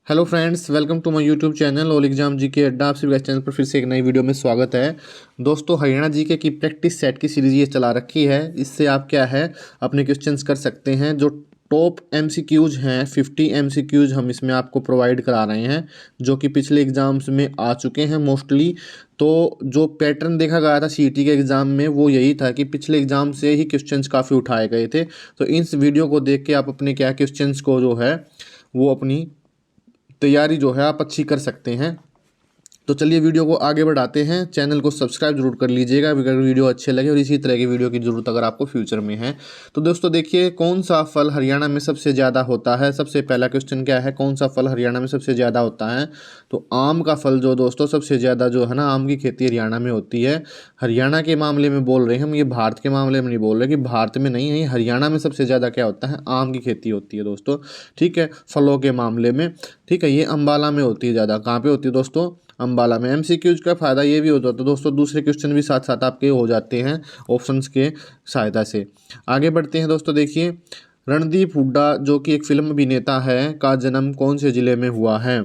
Hello friends, welcome to my YouTube channel all exam G K अड्डा। आप सभी का चैनल पर फिर से एक नई वीडियो में स्वागत है। दोस्तों, हरियाणा जीके की प्रैक्टिस सेट की सीरीज ये चला रखी है। इससे आप क्या है अपने क्वेश्चंस कर सकते हैं। जो टॉप एमसीक्यूज हैं 50 एमसीक्यूज हम इसमें आपको प्रोवाइड करा रहे हैं, जो कि पिछले एग्जाम्स में आ चुके हैं मोस्टली। तो जो पैटर्न देखा गया था सीईटी के एग्ज़ाम में वो यही था कि पिछले एग्ज़ाम से ही क्वेश्चंस काफ़ी उठाए गए थे। तो इस वीडियो को देख के आप अपने क्या क्वेश्चंस को जो है वो अपनी तैयारी जो है आप अच्छी कर सकते हैं। तो चलिए वीडियो को आगे बढ़ाते हैं। चैनल को सब्सक्राइब जरूर कर लीजिएगा अगर वीडियो अच्छे लगे और इसी तरह की वीडियो की ज़रूरत अगर आपको फ्यूचर में है। तो दोस्तों देखिए, कौन सा फल हरियाणा में सबसे ज़्यादा होता है। सबसे पहला क्वेश्चन क्या है, कौन सा फल हरियाणा में सबसे ज़्यादा होता है। तो आम का फल जो दोस्तों सबसे ज़्यादा जो है ना, आम की खेती हरियाणा में होती है। हरियाणा के मामले में बोल रहे हैं हम, ये भारत के मामले में नहीं बोल रहे कि भारत में नहीं है, हरियाणा में सबसे ज़्यादा क्या होता है, आम की खेती होती है दोस्तों। ठीक है, फलों के मामले में। ठीक है, ये अम्बाला में होती है ज़्यादा। कहाँ पे होती है दोस्तों, अम्बाला में। एमसीक्यूज का फ़ायदा ये भी होता है दोस्तों, दूसरे क्वेश्चन भी साथ साथ आपके हो जाते हैं ऑप्शंस के सहायता से। आगे बढ़ते हैं दोस्तों। देखिए, रणदीप हुड्डा जो कि एक फिल्म अभिनेता है का जन्म कौन से ज़िले में हुआ है।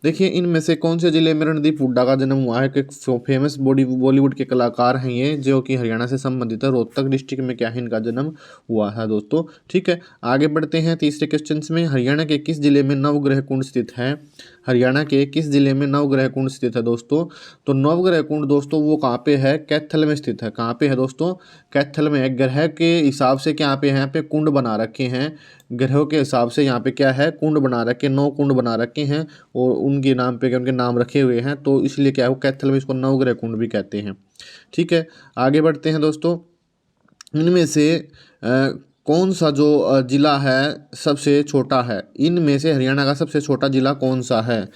देखिए, इनमें से कौन से ज़िले में रणदीप हुड्डा का जन्म हुआ है। कि फेमस बॉलीवुड के कलाकार हैं ये, जो कि हरियाणा से संबंधित है। रोहतक डिस्ट्रिक्ट में क्या है इनका जन्म हुआ है दोस्तों। ठीक है, आगे बढ़ते हैं तीसरे क्वेश्चन में। हरियाणा के किस जिले में नवग्रह कुंड स्थित है। हरियाणा के किस जिले में नवग्रह कुंड स्थित है दोस्तों। तो नवग्रह कुंड दोस्तों वो कहाँ पे है, कैथल में स्थित है। कहाँ पे है दोस्तों, कैथल में है। ग्रह के हिसाब से क्या पे है, यहाँ पे कुंड बना रखे हैं। ग्रहों के हिसाब से यहाँ पे क्या है, कुंड बना रखे, 9 कुंड बना रखे हैं और उनके नाम पे उनके नाम रखे हुए हैं। तो इसलिए क्या है, वो कैथल में इसको नवग्रह कुंड भी कहते हैं। ठीक है, आगे बढ़ते हैं दोस्तों। इनमें से कौन सा जो जिला है सबसे छोटा है। इनमें से हरियाणा का सबसे छोटा जिला कौन सा है।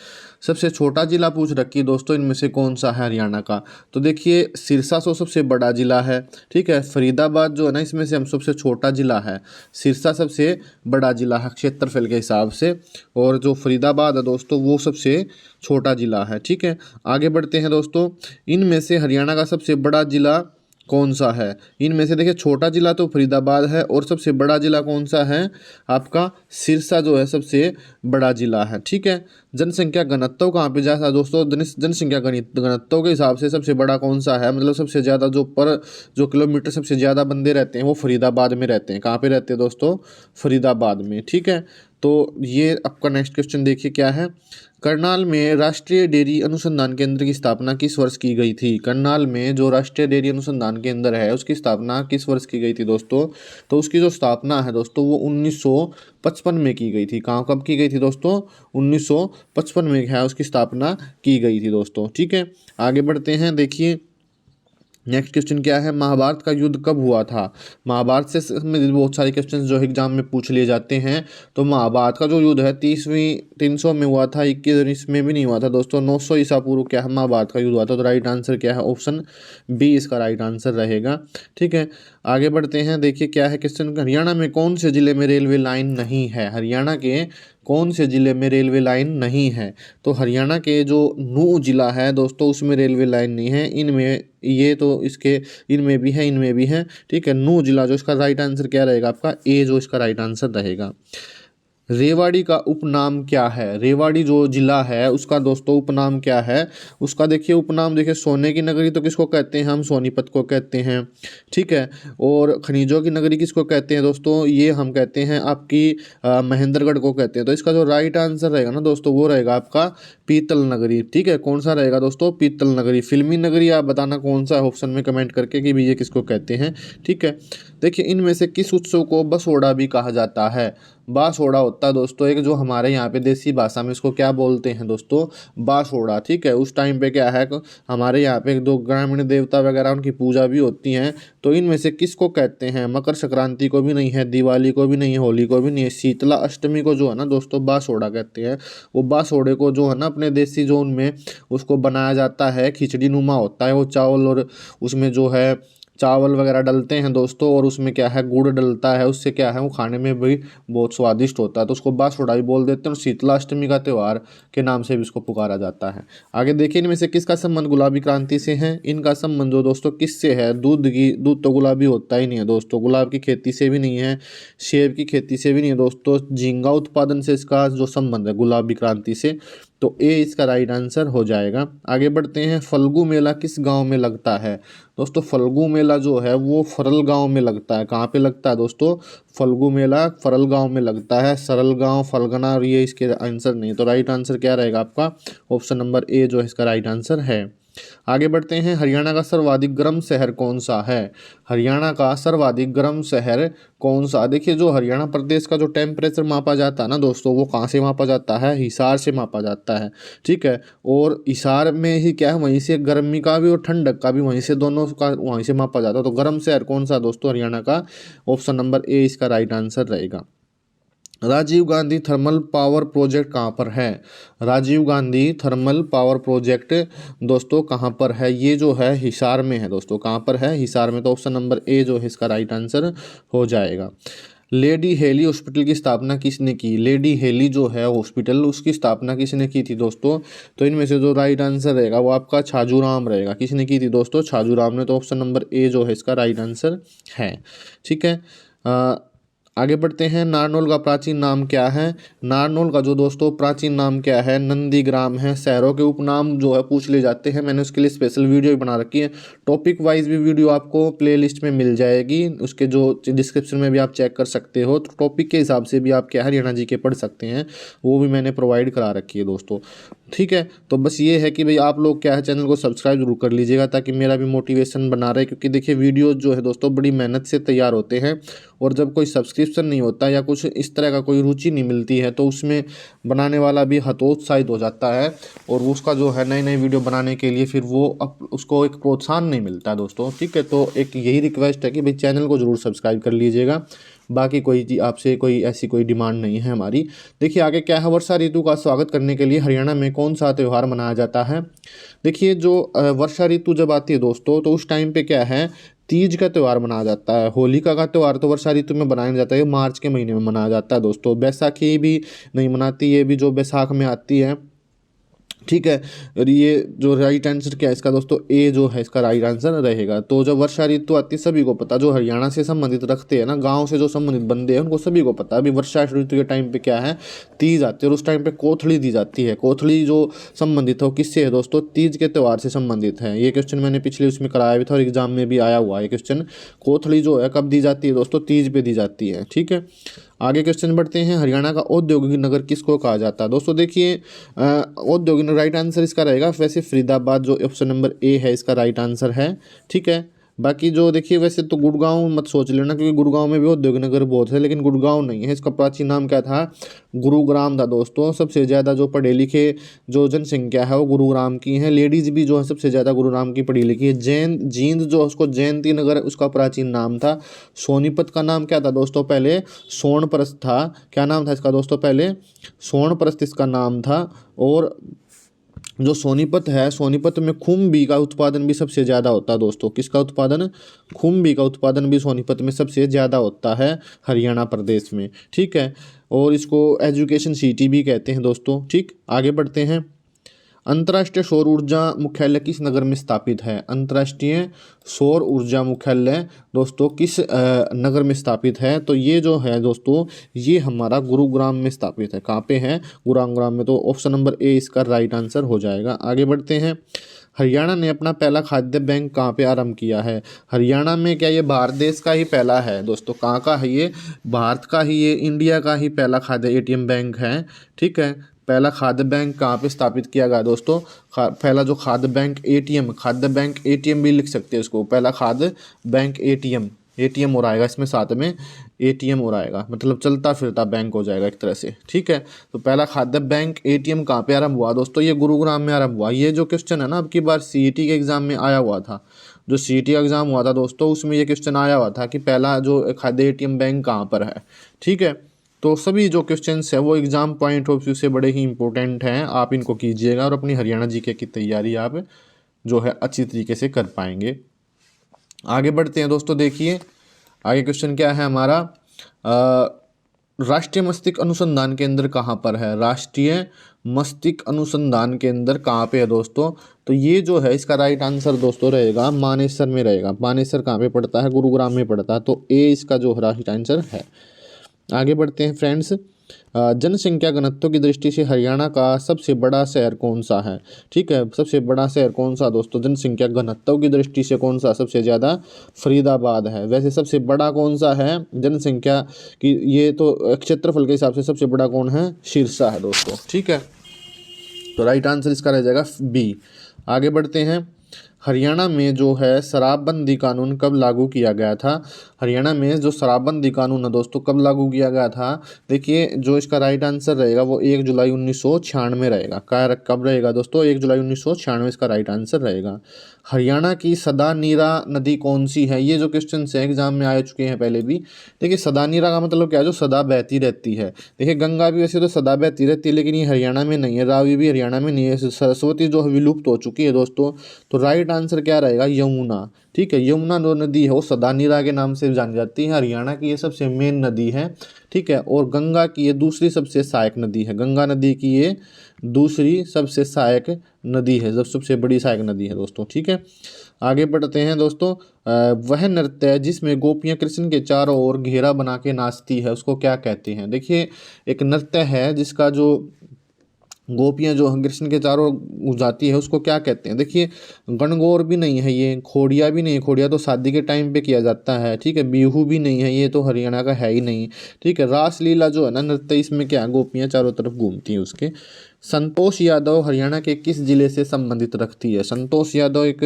सबसे छोटा जिला पूछ रखी है दोस्तों, इनमें से कौन सा है हरियाणा का। तो देखिए, सिरसा सबसे बड़ा जिला है। ठीक है, फरीदाबाद जो है ना, इसमें से हम सबसे छोटा जिला है। सिरसा सबसे बड़ा जिला है क्षेत्रफल के हिसाब से, और जो फरीदाबाद है दोस्तों वो सबसे छोटा जिला है। ठीक है, आगे बढ़ते हैं दोस्तों। इनमें से हरियाणा का सबसे बड़ा जिला कौन सा है। इनमें से देखिए, छोटा जिला तो फरीदाबाद है और सबसे बड़ा जिला कौन सा है, आपका सिरसा जो है सबसे बड़ा जिला है। ठीक है, जनसंख्या घनत्व कहाँ पे जाता है दोस्तों, जनसंख्या घनत्व के हिसाब से सबसे बड़ा कौन सा है, मतलब सबसे ज़्यादा जो किलोमीटर सबसे ज़्यादा बंदे रहते हैं वो फरीदाबाद में रहते हैं। कहाँ पे रहते हैं दोस्तों, फरीदाबाद में। ठीक है, तो ये आपका नेक्स्ट क्वेश्चन देखिए क्या है। करनाल में राष्ट्रीय डेयरी अनुसंधान केंद्र की स्थापना किस वर्ष की गई थी। करनाल में जो राष्ट्रीय डेयरी अनुसंधान केंद्र है उसकी स्थापना किस वर्ष की गई थी दोस्तों। तो उसकी जो स्थापना है दोस्तों वो 1955 में की गई थी। कहाँ कब की गई थी दोस्तों, 1955 में है उसकी स्थापना की गई थी दोस्तों। ठीक है, आगे बढ़ते हैं। देखिए, नेक्स्ट क्वेश्चन क्या है, महाभारत का युद्ध कब हुआ था। महाभारत से संबंधित बहुत सारे क्वेश्चन जो एग्जाम में पूछ लिए जाते हैं। तो महाभारत का जो युद्ध है 300 में हुआ था, 21 में भी नहीं हुआ था दोस्तों, 900 ईसा पूर्व क्या है महाभारत का युद्ध हुआ था। तो राइट आंसर क्या है, ऑप्शन बी इसका राइट आंसर रहेगा। ठीक है, आगे बढ़ते हैं। देखिए क्या है क्वेश्चन, हरियाणा में कौन से जिले में रेलवे लाइन नहीं है। हरियाणा के कौन से ज़िले में रेलवे लाइन नहीं है। तो हरियाणा के जो नूह जिला है दोस्तों उसमें रेलवे लाइन नहीं है। इनमें ये तो इसके इनमें भी है, इनमें भी है। ठीक है, नूह जिला जो इसका राइट आंसर क्या रहेगा, आपका ए जो इसका राइट आंसर रहेगा। रेवाड़ी का उपनाम क्या है। रेवाड़ी जो जिला है उसका दोस्तों उपनाम क्या है। उसका देखिए उपनाम, देखिए सोने की नगरी तो किसको कहते हैं, हम सोनीपत को कहते हैं। ठीक है, और खनिजों की नगरी किसको कहते हैं दोस्तों, ये हम कहते हैं आपकी महेंद्रगढ़ को कहते हैं। तो इसका जो राइट आंसर रहेगा ना दोस्तों वो रहेगा आपका पीतल नगरी। ठीक है, कौन सा रहेगा दोस्तों, पीतल नगरी। फिल्मी नगरी आप बताना कौन सा है ऑप्शन में कमेंट करके कि भी ये किसको कहते हैं। ठीक है, देखिए इनमें से किस उत्सव को बसोड़ा भी कहा जाता है। बासोड़ा होता है दोस्तों एक, जो हमारे यहाँ पे देसी भाषा में इसको क्या बोलते हैं दोस्तों, बासोड़ा। ठीक है, उस टाइम पे क्या है, हमारे यहाँ पे दो ग्रामीण देवता वगैरह उनकी पूजा भी होती हैं। तो इनमें से किसको कहते हैं, मकर संक्रांति को भी नहीं है, दिवाली को भी नहीं है, होली को भी नहीं है, शीतला अष्टमी को जो है ना दोस्तों बासोड़ा कहते हैं। वो बासोड़े को जो है ना अपने देसी जोन में उसको बनाया जाता है, खिचड़ी नुमा होता है वो चावल, और उसमें जो है चावल वगैरह डलते हैं दोस्तों, और उसमें क्या है गुड़ डलता है, उससे क्या है वो खाने में भी बहुत स्वादिष्ट होता है, तो उसको बासुड़ा भी बोल देते हैं, और शीतलाष्टमी का त्यौहार के नाम से भी इसको पुकारा जाता है। आगे देखिए इनमें से किसका संबंध गुलाबी क्रांति से है। इनका संबंध जो दोस्तों किससे है, दूध तो गुलाबी होता ही नहीं है दोस्तों, गुलाब की खेती से भी नहीं है, सेब की खेती से भी नहीं है दोस्तों, झींगा उत्पादन से इसका जो संबंध है गुलाबी क्रांति से, तो ए इसका राइट आंसर हो जाएगा। आगे बढ़ते हैं, फल्गु मेला किस गांव में लगता है। दोस्तों फल्गु मेला जो है वो फरल गांव में लगता है। कहाँ पे लगता है दोस्तों, फल्गु मेला फरल गांव में लगता है, सरल गांव, फलगना, और ये इसके आंसर नहीं, तो राइट आंसर क्या रहेगा आपका, ऑप्शन नंबर ए जो है इसका राइट आंसर है। आगे बढ़ते हैं, हरियाणा का सर्वाधिक गर्म शहर कौन सा है। हरियाणा का सर्वाधिक गर्म शहर कौन सा। देखिए जो हरियाणा प्रदेश का जो टेम्परेचर मापा जाता है ना दोस्तों, वो कहाँ से मापा जाता है, हिसार से मापा जाता है, ठीक है। और हिसार में ही क्या है, वहीं से गर्मी का भी और ठंडक का भी वहीं से, दोनों का वहीं से मापा जाता है। तो गर्म शहर कौन सा दोस्तों हरियाणा का, ऑप्शन नंबर ए इसका राइट आंसर रहेगा। Rajiv Gandhi thermal power project कहाँ पर है। Rajiv Gandhi thermal power project दोस्तों कहाँ पर है, ये जो है हिसार में है दोस्तों, कहाँ पर है, हिसार में, तो ऑप्शन नंबर ए जो है इसका राइट आंसर हो जाएगा। लेडी हेली हॉस्पिटल की स्थापना किसने की। लेडी हेली जो है हॉस्पिटल, उसकी स्थापना किसने की थी दोस्तों, तो इनमें से जो राइट आंसर रहेगा वो आपका छाजूराम रहेगा। किसने की थी दोस्तों, छाजूराम ने, तो ऑप्शन नंबर ए जो है इसका राइट आंसर है, ठीक है। आगे बढ़ते हैं, नारनौल का प्राचीन नाम क्या है। नारनौल का जो दोस्तों प्राचीन नाम क्या है, नंदीग्राम है। शहरों के उपनाम जो है पूछ ले जाते हैं, मैंने उसके लिए स्पेशल वीडियो भी बना रखी है, टॉपिक वाइज भी वीडियो आपको प्लेलिस्ट में मिल जाएगी, उसके जो डिस्क्रिप्शन में भी आप चेक कर सकते हो, तो टॉपिक के हिसाब से भी आप क्या हरियाणा जी के पढ़ सकते हैं, वो भी मैंने प्रोवाइड करा रखी है दोस्तों, ठीक है। तो बस ये है कि भाई आप लोग क्या है चैनल को सब्सक्राइब जरूर कर लीजिएगा, ताकि मेरा भी मोटिवेशन बना रहे, क्योंकि देखिए वीडियो जो है दोस्तों बड़ी मेहनत से तैयार होते हैं, और जब कोई सब्सक्रिप्शन नहीं होता या कुछ इस तरह का कोई रुचि नहीं मिलती है, तो उसमें बनाने वाला भी हतोत्साहित हो जाता है, और उसका जो है नई नई वीडियो बनाने के लिए फिर वो उसको एक प्रोत्साहन नहीं मिलता है दोस्तों, ठीक है। तो एक यही रिक्वेस्ट है कि भाई चैनल को जरूर सब्सक्राइब कर लीजिएगा, बाकी कोई आपसे कोई ऐसी कोई डिमांड नहीं है हमारी। देखिए आगे क्या है, वर्षा ऋतु का स्वागत करने के लिए हरियाणा में कौन सा त्यौहार मनाया जाता है। देखिए जो वर्षा ऋतु जब आती है दोस्तों, तो उस टाइम पे क्या है, तीज का त्यौहार मनाया जाता है। होलिका का त्यौहार तो वर्षा ऋतु में मनाया जाता है, मार्च के महीने में मनाया जाता है दोस्तों। बैसाखी भी नहीं मनाती, ये भी जो बैसाख में आती है, ठीक है। और ये जो राइट आंसर क्या है इसका दोस्तों, ए जो है इसका राइट आंसर रहेगा। तो जब वर्षा ऋतु आती है, सभी को पता, जो हरियाणा से संबंधित रखते हैं ना, गांव से जो संबंधित बंदे हैं उनको सभी को पता है। अभी वर्षा ऋतु के टाइम पे क्या है, तीज आती है, और उस टाइम पे कोथड़ी दी जाती है। कोथड़ी जो संबंधित है वो किससे है दोस्तों, तीज के त्यौहार से संबंधित है। ये क्वेश्चन मैंने पिछले उसमें कराया भी था, और एग्जाम में भी आया हुआ है क्वेश्चन। कोथड़ी जो है कब दी जाती है दोस्तों, तीज पे दी जाती है, ठीक है। आगे क्वेश्चन बढ़ते हैं, हरियाणा का औद्योगिक नगर किसको कहा जाता है। दोस्तों देखिए औद्योगिक राइट आंसर इसका रहेगा वैसे फरीदाबाद, जो ऑप्शन नंबर ए है इसका राइट आंसर है, ठीक है। बाकी जो देखिए वैसे तो गुड़गांव मत सोच लेना, क्योंकि गुड़गांव में भी औद्योगिक नगर बहुत है, लेकिन गुड़गांव नहीं है। इसका प्राचीन नाम क्या था, गुरुग्राम था दोस्तों। सबसे ज़्यादा जो पढ़े लिखे जो जनसंख्या है वो गुरुग्राम की है। लेडीज़ भी जो है सबसे ज़्यादा गुरुग्राम की पढ़ी लिखी है। जींद जो उसको जयंती नगर उसका प्राचीन नाम था। सोनीपत का नाम क्या था दोस्तों, पहले सोनप्रस्थ था। क्या नाम था इसका दोस्तों, पहले सोनप्रस्थ इसका नाम था। और जो सोनीपत है, सोनीपत में खुम्बी का उत्पादन भी सबसे ज़्यादा होता है दोस्तों। किसका उत्पादन, खुम्बी का उत्पादन भी सोनीपत में सबसे ज़्यादा होता है हरियाणा प्रदेश में, ठीक है। और इसको एजुकेशन सिटी भी कहते हैं दोस्तों, ठीक। आगे बढ़ते हैं, अंतर्राष्ट्रीय सौर ऊर्जा मुख्यालय किस नगर में स्थापित है। अंतर्राष्ट्रीय सौर ऊर्जा मुख्यालय दोस्तों किस नगर में स्थापित है, तो ये जो है दोस्तों ये हमारा गुरुग्राम में स्थापित है। कहाँ पे है, गुरुग्राम में, तो ऑप्शन नंबर ए इसका राइट आंसर हो जाएगा। आगे बढ़ते हैं, हरियाणा ने अपना पहला खाद्य बैंक कहाँ पे आरंभ किया है। हरियाणा में क्या ये भारत देश का ही पहला है दोस्तों, कहाँ का है ये, भारत का ही, ये इंडिया का ही पहला खाद्य एटीएम बैंक है, ठीक है। पहला खाद्य बैंक कहाँ पे स्थापित किया गया दोस्तों, पहला जो खाद्य बैंक एटीएम, खाद्य बैंक एटीएम भी लिख सकते हैं इसको, पहला खाद्य बैंक एटीएम, एटीएम हो रहेगा इसमें, साथ में एटीएम हो रहेगा, मतलब चलता फिरता बैंक हो जाएगा एक तरह से, ठीक है। तो पहला खाद्य बैंक एटीएम कहाँ पे आरंभ हुआ दोस्तों, ये गुरुग्राम में आरंभ हुआ। ये जो क्वेश्चन है ना अब की बार सीईटी के एग्जाम में आया हुआ था, जो सीईटी का एग्जाम हुआ था दोस्तों, उसमें ये क्वेश्चन आया हुआ था कि पहला जो खाद्य एटीएम बैंक कहाँ पर है, ठीक है। तो सभी जो क्वेश्चंस है वो एग्जाम पॉइंट ऑफ व्यू से बड़े ही इंपॉर्टेंट हैं, आप इनको कीजिएगा और अपनी हरियाणा जीके की तैयारी आप जो है अच्छी तरीके से कर पाएंगे। आगे बढ़ते हैं दोस्तों, देखिए आगे क्वेश्चन क्या है हमारा। राष्ट्रीय मस्तिष्क अनुसंधान केंद्र कहाँ पर है? राष्ट्रीय मस्तिष्क अनुसंधान केंद्र कहाँ पे है दोस्तों? तो ये जो है इसका राइट आंसर दोस्तों रहेगा मानेसर में रहेगा। मानेसर कहाँ पे पड़ता है? गुरुग्राम में पड़ता है। तो ए इसका जो राइट आंसर है। आगे बढ़ते हैं फ्रेंड्स। जनसंख्या घनत्व की दृष्टि से हरियाणा का सबसे बड़ा शहर कौन सा है? ठीक है, सबसे बड़ा शहर कौन सा दोस्तों? जनसंख्या घनत्व की दृष्टि से कौन सा सबसे ज़्यादा? फरीदाबाद है। वैसे सबसे बड़ा कौन सा है जनसंख्या की? ये तो क्षेत्रफल के हिसाब से सबसे बड़ा कौन है? सिरसा है दोस्तों। ठीक है, तो राइट आंसर इसका रह जाएगा बी। आगे बढ़ते हैं। हरियाणा में जो है शराबबंदी कानून कब लागू किया गया था? हरियाणा में जो शराबबंदी कानून है दोस्तों कब लागू किया गया था? देखिए जो इसका राइट आंसर रहेगा वो 1 जुलाई 1996 रहेगा। कब रहेगा दोस्तों? 1 जुलाई 1996 इसका राइट आंसर रहेगा। हरियाणा की सदानीरा नदी कौन सी है? ये जो क्वेश्चन है एग्जाम में आ चुके हैं पहले भी। देखिए सदानीरा का मतलब क्या है? जो सदा बहती रहती है। देखिए गंगा भी वैसे तो सदा बहती रहती है, लेकिन ये हरियाणा में नहीं है। रावी भी हरियाणा में नहीं है। सरस्वती जो विलुप्त हो चुकी है दोस्तों। तो राइट आंसर क्या रहेगा? यमुना। ठीक है, यमुना जो नदी है वो सदानीरा के नाम से जानी जाती है। हरियाणा की ये सबसे मेन नदी है। ठीक है, और गंगा की ये दूसरी सबसे सहायक नदी है। गंगा नदी की ये दूसरी सबसे सहायक नदी है, जब सबसे बड़ी सहायक नदी है दोस्तों। ठीक है, आगे बढ़ते हैं दोस्तों। वह नृत्य जिसमें गोपियां कृष्ण के चारों ओर घेरा बना के नाचती है उसको क्या कहते हैं? देखिए एक नृत्य है जिसका जो गोपियां जो कृष्ण के चारों जाती है उसको क्या कहते हैं? देखिए गणगौर भी नहीं है, ये खोड़िया भी नहीं है। खोड़िया तो शादी के टाइम पे किया जाता है। ठीक है, बिहू भी नहीं है, ये तो हरियाणा का है ही नहीं। ठीक है, रासलीला जो है ना नृत्य, इसमें क्या गोपियां चारों तरफ घूमती हैं उसके। संतोष यादव हरियाणा के किस जिले से संबंधित रखती है? संतोष यादव एक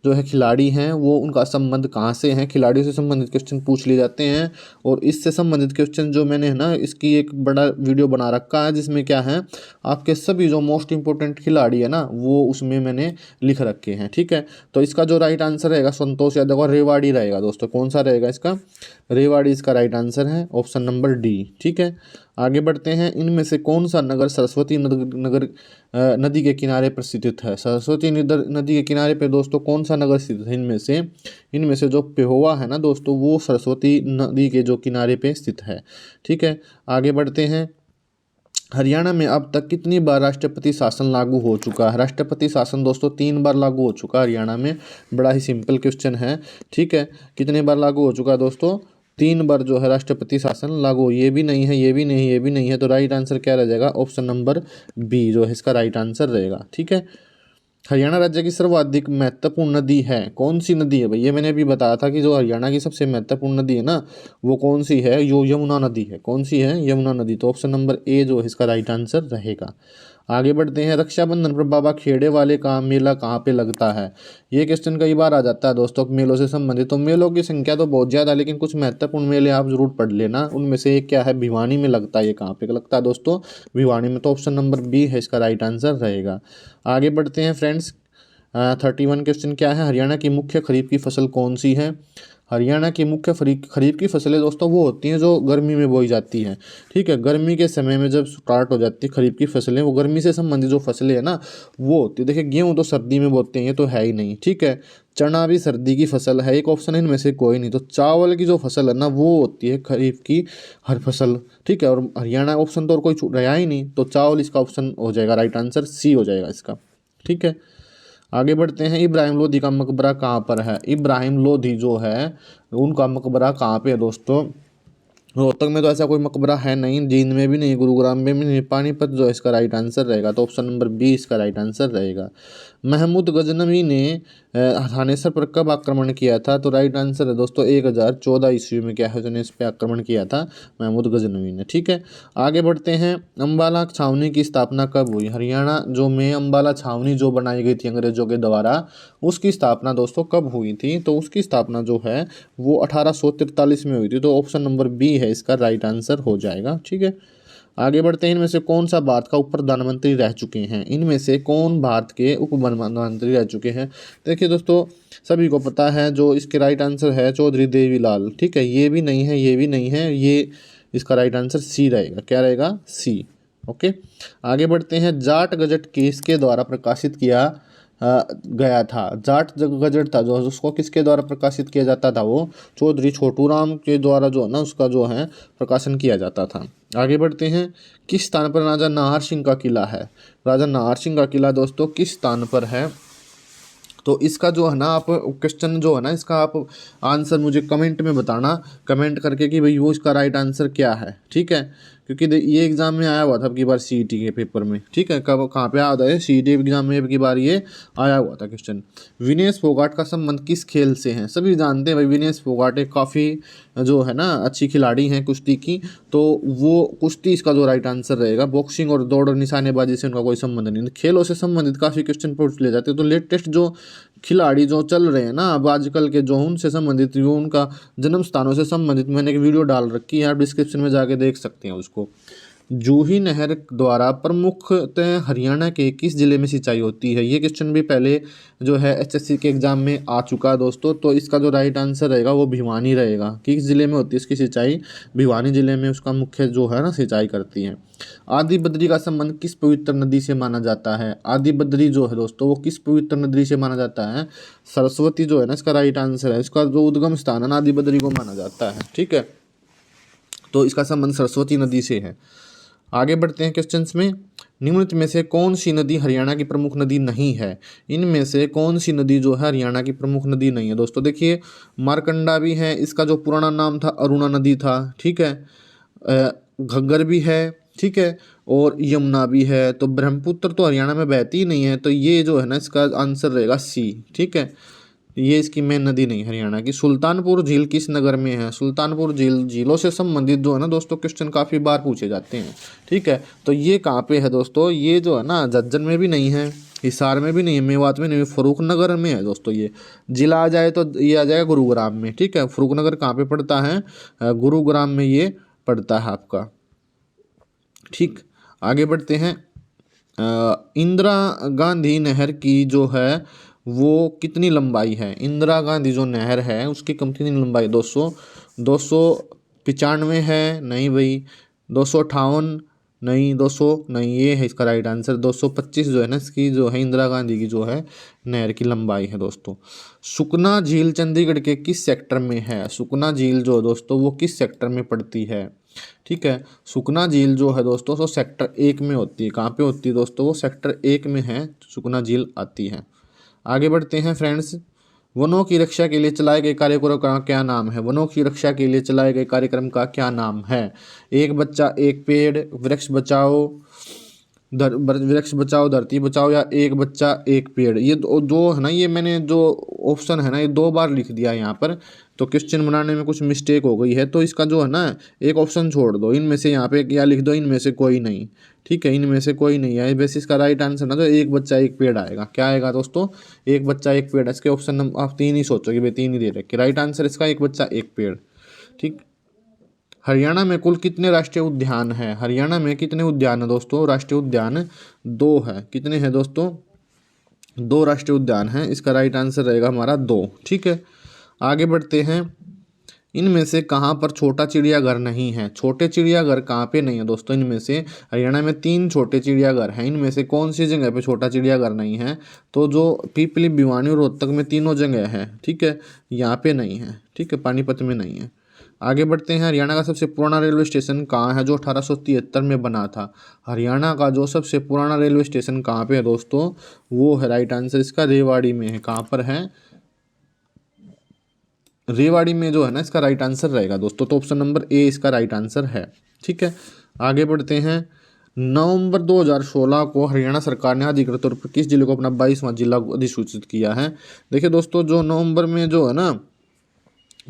जो है खिलाड़ी हैं, वो उनका संबंध कहाँ से है? खिलाड़ियों से संबंधित क्वेश्चन पूछ लिए जाते हैं। और इससे संबंधित क्वेश्चन जो मैंने है ना इसकी एक बड़ा वीडियो बना रखा है, जिसमें क्या है आपके सभी जो मोस्ट इंपॉर्टेंट खिलाड़ी है ना वो उसमें मैंने लिख रखे हैं। ठीक है, तो इसका जो राइट आंसर रहेगा संतोष यादव का रेवाड़ी रहेगा दोस्तों। कौन सा रहेगा इसका? रेवाड़ी इसका राइट आंसर है, ऑप्शन नंबर डी। ठीक है, आगे बढ़ते हैं। इनमें से कौन सा नगर सरस्वती नदी के किनारे पर स्थित है? सरस्वती नदी के किनारे पे दोस्तों कौन सा नगर स्थित है? इनमें से जो पेहोवा है ना दोस्तों वो सरस्वती नदी के जो किनारे पे स्थित है। ठीक है, आगे बढ़ते हैं। हरियाणा में अब तक कितनी बार राष्ट्रपति शासन लागू हो चुका है? राष्ट्रपति शासन दोस्तों 3 बार लागू हो चुका है हरियाणा में। बड़ा ही सिंपल क्वेश्चन है। ठीक है, कितने बार लागू हो चुका है दोस्तों? 3 बार जो है राष्ट्रपति शासन लागू। ये भी नहीं है, ये भी नहीं, ये भी नहीं है। तो राइट आंसर क्या रह जाएगा? ऑप्शन नंबर बी जो है इसका राइट आंसर रहेगा। ठीक है, हरियाणा राज्य की सर्वाधिक महत्वपूर्ण नदी है कौन सी नदी है भाई? ये मैंने अभी बताया था कि जो हरियाणा की सबसे महत्वपूर्ण नदी है ना वो कौन सी है? यो यमुना नदी है। कौन सी है? यमुना नदी। तो ऑप्शन नंबर ए जो है इसका राइट आंसर रहेगा। आगे बढ़ते हैं। रक्षाबंधन पर बाबा खेड़े वाले का मेला कहाँ पे लगता है? ये क्वेश्चन कई बार आ जाता है दोस्तों मेलों से संबंधित। तो मेलों की संख्या तो बहुत ज़्यादा है, लेकिन कुछ महत्वपूर्ण मेले आप जरूर पढ़ लेना। उनमें से एक क्या है? भिवानी में लगता है। ये कहाँ पे लगता है दोस्तों? भिवानी में। तो ऑप्शन नंबर बी है इसका राइट आंसर रहेगा। आगे बढ़ते हैं फ्रेंड्स। 31 क्वेश्चन क्या है? हरियाणा की मुख्य खरीफ की फसल कौन सी है? हरियाणा की मुख्य खरीफ की फसलें दोस्तों वो होती हैं जो गर्मी में बोई जाती हैं। ठीक है, गर्मी के समय में जब स्टार्ट हो जाती है खरीफ की फसलें, वो गर्मी से संबंधित जो फसलें हैं ना वो होती है। देखिए गेहूँ तो सर्दी में बोते हैं, ये तो है ही नहीं। ठीक है, चना भी सर्दी की फसल है। एक ऑप्शन है इनमें से कोई नहीं। तो चावल की जो फसल है ना वो होती है खरीफ की हर फसल। ठीक है, और हरियाणा ऑप्शन तो और कोई रहा ही नहीं, तो चावल इसका ऑप्शन हो जाएगा। राइट आंसर सी हो जाएगा इसका। ठीक है, आगे बढ़ते हैं। इब्राहिम लोधी का मकबरा कहाँ पर है? इब्राहिम लोधी जो है उनका मकबरा कहाँ पे है दोस्तों? रोहतक में तो ऐसा कोई मकबरा है नहीं, जींद में भी नहीं, गुरुग्राम में भी नहीं, पानीपत जो है इसका राइट आंसर रहेगा। तो ऑप्शन नंबर बी इसका राइट आंसर रहेगा। महमूद गजनवी ने थानेसर पर कब आक्रमण किया था? तो राइट आंसर है दोस्तों 1014 ईस्वी में क्या है उसने इस पर आक्रमण किया था महमूद गजनवी ने। ठीक है, आगे बढ़ते हैं। अम्बाला छावनी की स्थापना कब हुई? हरियाणा जो में अम्बाला छावनी जो बनाई गई थी अंग्रेजों के द्वारा, उसकी स्थापना दोस्तों कब हुई थी? तो उसकी स्थापना जो है वो 1843 में हुई थी। तो ऑप्शन नंबर बी है इसका राइट आंसर हो जाएगा। ठीक है, आगे बढ़ते हैं। इनमें से कौन सा भारत का उप प्रधानमंत्री रह चुके हैं? इनमें से कौन भारत के उप प्रधानमंत्री रह चुके हैं? देखिए दोस्तों सभी को पता है जो इसके राइट आंसर है चौधरी देवीलाल। ठीक है, ये भी नहीं है, ये भी नहीं है, ये इसका राइट आंसर सी रहेगा। क्या रहेगा? सी। ओके, आगे बढ़ते हैं। जाट गजट किसके द्वारा प्रकाशित किया गया था। जाट गजट था जो उसको किसके द्वारा प्रकाशित किया जाता था, वो चौधरी छोटू राम के द्वारा जो है ना उसका जो है प्रकाशन किया जाता था। आगे बढ़ते हैं, किस स्थान पर राजा नाहर सिंह का किला है? राजा नाहर सिंह का किला दोस्तों किस स्थान पर है? तो इसका जो है ना आप क्वेश्चन जो है ना इसका आप आंसर मुझे कमेंट में बताना, कमेंट करके कि भाई वो इसका राइट आंसर क्या है। ठीक है, क्योंकि ये एग्जाम में आया हुआ था अब की बार सीईटी के पेपर में। ठीक है, कब कहाँ पे आया था है सीईटी एग्जाम में अब की बार ये आया हुआ था क्वेश्चन। विनेश फोगाट का संबंध किस खेल से है? सभी जानते हैं भाई विनेश फोगाट एक काफ़ी जो है ना अच्छी खिलाड़ी हैं कुश्ती की, तो वो कुश्ती इसका जो राइट आंसर रहेगा। बॉक्सिंग और दौड़ और निशानेबाजी से उनका कोई संबंध नहीं। खेलों से संबंधित काफ़ी क्वेश्चन पूछ ले जाते हैं, तो लेटेस्ट जो खिलाड़ी जो चल रहे हैं ना अब आजकल के, जो उनसे संबंधित वो उनका जन्म स्थानों से संबंधित मैंने एक वीडियो डाल रखी है, आप डिस्क्रिप्शन में जाके देख सकते हैं उसको। जूही नहर द्वारा प्रमुखतः हरियाणा के किस जिले में सिंचाई होती है? ये क्वेश्चन भी पहले जो है एचएससी के एग्जाम में आ चुका है दोस्तों। तो इसका जो राइट आंसर रहेगा वो भिवानी रहेगा। किस जिले में होती है इसकी सिंचाई? भिवानी जिले में उसका मुख्य जो है ना सिंचाई करती है। आदि बद्री का संबंध किस पवित्र नदी से माना जाता है? आदि बद्री जो है दोस्तों वो किस पवित्र नदी से माना जाता है? सरस्वती जो है ना इसका राइट आंसर है। इसका जो उद्गम स्थान है आदि बद्री को माना जाता है। ठीक है, तो इसका संबंध सरस्वती नदी से है। आगे बढ़ते हैं क्वेश्चंस में। निम्नलिखित में से कौन सी नदी हरियाणा की प्रमुख नदी नहीं है? इनमें से कौन सी नदी जो है हरियाणा की प्रमुख नदी नहीं है? दोस्तों देखिए, मारकंडा भी है, इसका जो पुराना नाम था अरुणा नदी था। ठीक है, घग्गर भी है। ठीक है, और यमुना भी है। तो ब्रह्मपुत्र तो हरियाणा में बहती ही नहीं है, तो ये जो है ना इसका आंसर रहेगा सी। ठीक है, ये इसकी मेन नदी नहीं हरियाणा की। सुल्तानपुर झील किस नगर में है? सुल्तानपुर झील, झीलों से संबंधित जो है ना दोस्तों क्वेश्चन काफ़ी बार पूछे जाते हैं। ठीक है, तो ये कहाँ पे है दोस्तों? ये जो है ना झज्जर में भी नहीं है, हिसार में भी नहीं है, मेवात में नहीं है, फर्रुखनगर में है दोस्तों। ये जिला आ जाए तो ये आ जाएगा गुरुग्राम में। ठीक है, फर्रुखनगर कहाँ पे पड़ता है? गुरुग्राम में ये पड़ता है आपका। ठीक, आगे बढ़ते हैं। इंदिरा गांधी नहर की जो है वो कितनी लंबाई है? इंदिरा गांधी जो नहर है उसकी कितनी लंबाई? 295 है? नहीं भाई। 258 नहीं। 200 नहीं, ये है इसका राइट आंसर। 225 जो है ना इसकी जो है इंदिरा गांधी की जो है नहर की लंबाई है दोस्तों। सुकना झील चंडीगढ़ के किस सेक्टर में है? सुकना झील जो दोस्तों वो किस सेक्टर में पड़ती है? ठीक है, सुकना झील जो है दोस्तों वो सेक्टर 1 में होती है। कहाँ पे होती है दोस्तों? वो सेक्टर 1 में है, सुकना झील आती है। आगे बढ़ते हैं फ्रेंड्स। वनों की रक्षा के लिए चलाए गए कार्यक्रम का क्या नाम है? वनों की रक्षा के लिए चलाए गए कार्यक्रम का क्या नाम है? एक बच्चा एक पेड़, वृक्ष बचाओ वृक्ष बचाओ धरती बचाओ, या एक बच्चा एक पेड़। ये दो है ना, ये मैंने जो ऑप्शन है ना ये 2 बार लिख दिया है यहाँ पर, तो क्वेश्चन बनाने में कुछ मिस्टेक हो गई है। तो इसका जो है ना एक ऑप्शन छोड़ दो, इनमें से यहाँ पे या लिख दो इनमें से कोई नहीं। ठीक है, इनमें से कोई नहीं है। बेसिस का राइट आंसर ना तो एक बच्चा एक पेड़ आएगा। क्या आएगा दोस्तों? एक बच्चा एक पेड़। इसके ऑप्शन आप 3 ही सोचोगे, भाई 3 ही दे रखे। राइट आंसर इसका एक बच्चा एक पेड़। ठीक, हरियाणा में कुल कितने राष्ट्रीय उद्यान हैं? हरियाणा में कितने उद्यान हैं दोस्तों? राष्ट्रीय उद्यान 2 है। कितने हैं दोस्तों? 2 राष्ट्रीय उद्यान हैं। इसका राइट आंसर रहेगा हमारा 2। ठीक है, आगे बढ़ते हैं। इनमें से कहाँ पर छोटा चिड़ियाघर नहीं है? छोटे चिड़ियाघर कहाँ पे नहीं है दोस्तों? इनमें से हरियाणा में 3 छोटे चिड़ियाघर हैं। इनमें से कौन सी जगह पे छोटा चिड़ियाघर नहीं है? तो जो पीपली, भिवानी और रोहतक में तीनों जगह है। ठीक है, यहाँ पे नहीं है। ठीक है, पानीपत में नहीं है। आगे बढ़ते हैं। हरियाणा का सबसे पुराना रेलवे स्टेशन कहाँ है जो 1873 में बना था? हरियाणा का जो सबसे पुराना रेलवे स्टेशन कहाँ पे है दोस्तों? वो है राइट आंसर इसका रेवाड़ी में है। कहाँ पर है? रेवाड़ी में जो है ना इसका राइट आंसर रहेगा दोस्तों। तो ऑप्शन नंबर ए इसका राइट आंसर है। ठीक है, आगे बढ़ते हैं। नवंबर 2016 को हरियाणा सरकार ने अधिकृत तौर पर किस जिले को अपना 22वां जिला अधिसूचित किया है? देखिए दोस्तों, जो नवंबर में जो है ना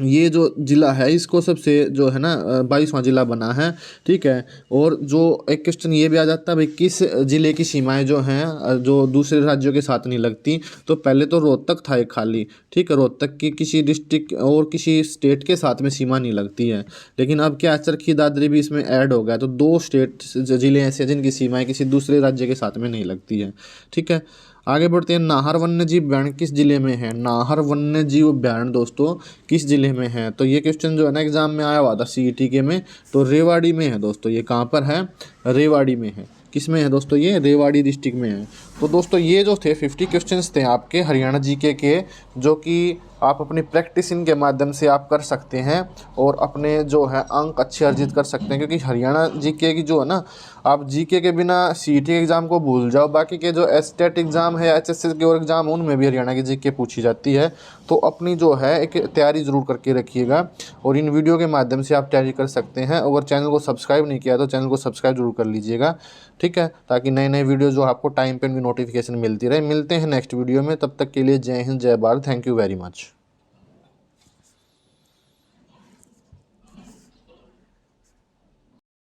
ये जो जिला है इसको सबसे जो है ना 22वां जिला बना है। ठीक है, और जो एक क्वेश्चन ये भी आ जाता है भाई किस जिले की सीमाएं जो हैं जो दूसरे राज्यों के साथ नहीं लगती? तो पहले तो रोहतक था एक खाली। ठीक है, रोहतक की किसी डिस्ट्रिक्ट और किसी स्टेट के साथ में सीमा नहीं लगती है। लेकिन अब क्या चरखी दादरी भी इसमें ऐड हो गया, तो 2 स्टेट जिले ऐसे हैं जिनकी सीमाएँ किसी दूसरे राज्य के साथ में नहीं लगती है। ठीक है, आगे बढ़ते हैं। नाहर वन्यजीव अभयारण्य किस जिले में है? नाहर वन्यजीव अभयारण्य दोस्तों किस जिले में है? तो ये क्वेश्चन जो है ना एग्जाम में आया हुआ था सीईटी के में, तो रेवाड़ी में है दोस्तों। ये कहाँ पर है? रेवाड़ी में है। किस में है दोस्तों, ये रेवाड़ी डिस्ट्रिक्ट में है। तो दोस्तों ये जो थे 50 क्वेश्चंस थे आपके हरियाणा जीके के, जो कि आप अपनी प्रैक्टिस इनके माध्यम से आप कर सकते हैं और अपने जो है अंक अच्छे अर्जित कर सकते हैं। क्योंकि हरियाणा जीके की जो है ना, आप जीके के बिना सीईटी एग्ज़ाम को भूल जाओ, बाकी के जो एसटेट एग्ज़ाम है, एचएससी के और एग्ज़ाम, उनमें भी हरियाणा की जीके पूछी जाती है। तो अपनी जो है एक तैयारी ज़रूर करके रखिएगा और इन वीडियो के माध्यम से आप तैयारी कर सकते हैं। अगर चैनल को सब्सक्राइब नहीं किया तो चैनल को सब्सक्राइब जरूर कर लीजिएगा, ठीक है, ताकि नए नए वीडियो जो आपको टाइम पे भी नोटिफिकेशन मिलती रहे। मिलते हैं नेक्स्ट वीडियो में, तब तक के लिए जय हिंद, जय Bharat, thank you very much.